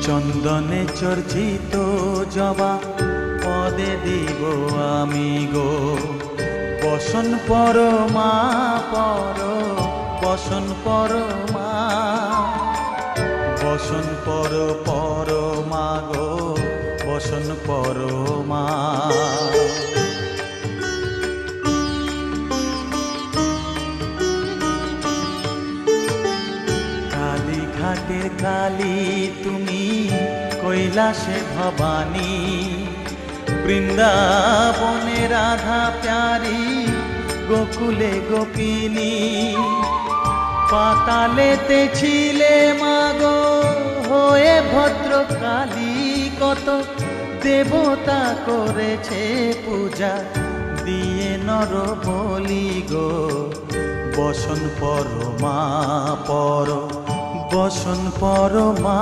চন্দনে চর্চিত জবা পদে দিব আমি গো, বসন পরমা পর, বসন পরমা, বসন পরমা গো, বসন পরমা। কালীঘাটের কালী তুমি, কৈলাসে ভবানী, বৃন্দাবনে রাধা প্যারি, গোকুলে গোপিনী। পাতালেতে ছিলে মাগো হয়ে ভদ্রকালী, কত দেবতা করেছে পূজা দিয়ে নর বলি গো, বসন পরমা পর, বসন পরমা।